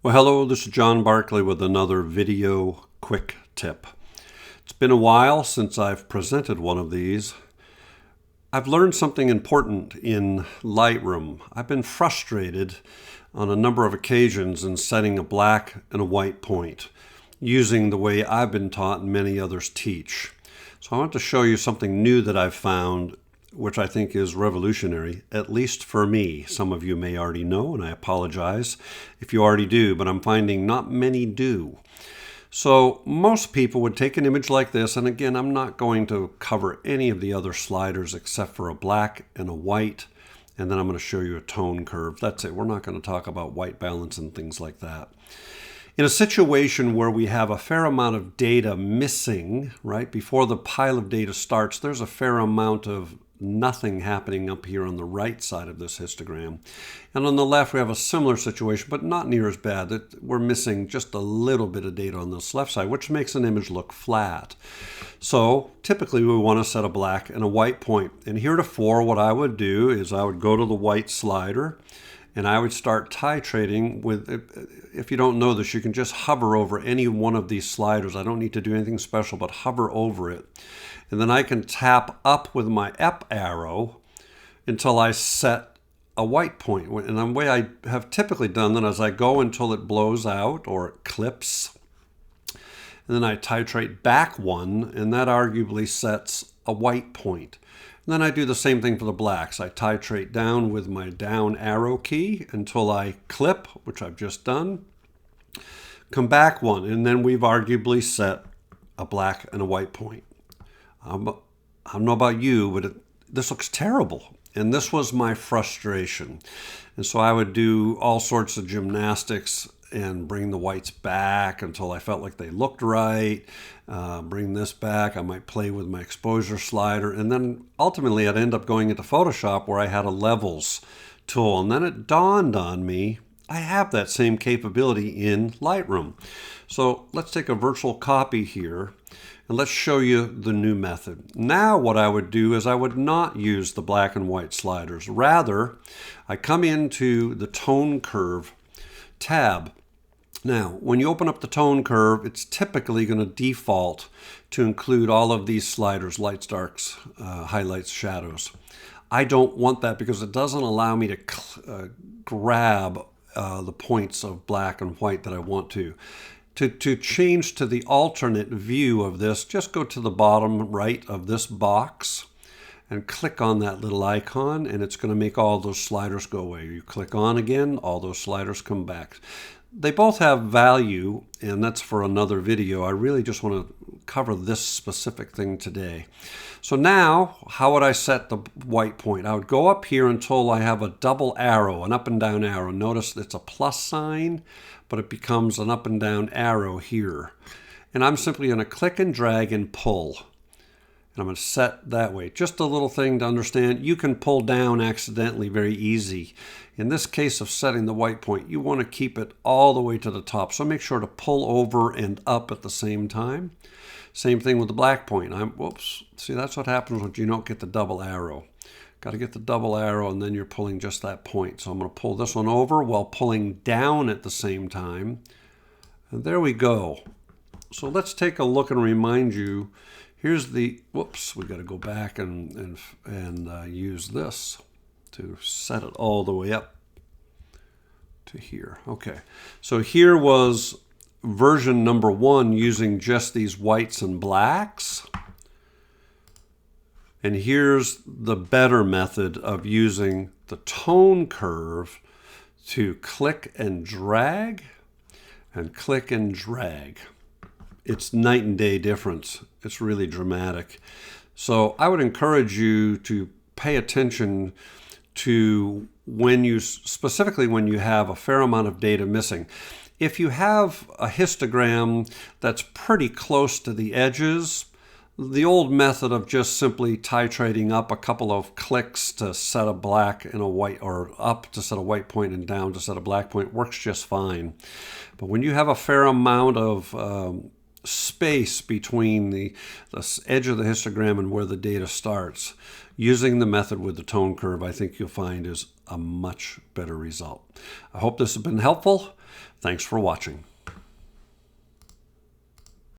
Well, hello, this is John Barkley with another video quick tip. It's been a while since I've presented one of these. I've learned something important in Lightroom. I've been frustrated on a number of occasions in setting a black and a white point, using the way I've been taught and many others teach. So I want to show you something new that I've found, which I think is revolutionary, at least for me. Some of you may already know, and I apologize if you already do, but I'm finding not many do. So most people would take an image like this, and again, I'm not going to cover any of the other sliders except for a black and a white, and then I'm going to show you a tone curve. That's it. We're not going to talk about white balance and things like that. In a situation where we have a fair amount of data missing, right, before the pile of data starts, there's a fair amount of nothing happening up here on the right side of this histogram. And on the left, we have a similar situation, but not near as bad. That we're missing just a little bit of data on this left side, which makes an image look flat. So typically, we want to set a black and a white point. And heretofore, what I would do is I would go to the white slider, and I would start titrating with, if you don't know this, you can just hover over any one of these sliders. I don't need to do anything special, but hover over it. And then I can tap up with my up arrow until I set a white point. And the way I have typically done that is I go until it blows out or it clips. And then I titrate back one, and that arguably sets a white point. And then I do the same thing for the blacks. I titrate down with my down arrow key until I clip, which I've just done. Come back one, and then we've arguably set a black and a white point. I don't know about you, but this looks terrible. And this was my frustration. And so I would do all sorts of gymnastics and bring the whites back until I felt like they looked right. Bring this back. I might play with my exposure slider. And then ultimately I'd end up going into Photoshop where I had a levels tool. And then it dawned on me, I have that same capability in Lightroom. So let's take a virtual copy here. And let's show you the new method. Now what I would do is I would not use the black and white sliders. Rather, I come into the tone curve tab. Now, when you open up the tone curve, it's typically going to default to include all of these sliders, lights, darks, highlights, shadows. I don't want that because it doesn't allow me to grab the points of black and white that I want to. To change to the alternate view of this, just go to the bottom right of this box and click on that little icon, and it's going to make all those sliders go away. You click on again, all those sliders come back. They both have value, and that's for another video. I really just want to cover this specific thing today. So now, how would I set the white point? I would go up here until I have a double arrow, an up and down arrow. Notice it's a plus sign, but it becomes an up and down arrow here. And I'm simply going to click and drag and pull. And I'm going to set that way. Just a little thing to understand. You can pull down accidentally very easy. In this case of setting the white point, you want to keep it all the way to the top. So make sure to pull over and up at the same time. Same thing with the black point. Whoops. See, that's what happens when you don't get the double arrow. Got to get the double arrow, and then you're pulling just that point. So I'm going to pull this one over while pulling down at the same time. And there we go. So let's take a look and remind you. Here's the, whoops, we got to go back and use this to set it all the way up to here. Okay, so here was version number 1 using just these whites and blacks. And here's the better method of using the tone curve to click and drag and click and drag. It's night and day difference. It's really dramatic. So I would encourage you to pay attention to specifically when you have a fair amount of data missing. If you have a histogram that's pretty close to the edges, the old method of just simply titrating up a couple of clicks to set a black and a white, or up to set a white point and down to set a black point, works just fine. But when you have a fair amount of space between the edge of the histogram and where the data starts, using the method with the tone curve, I think you'll find is a much better result. I hope this has been helpful. Thanks for watching.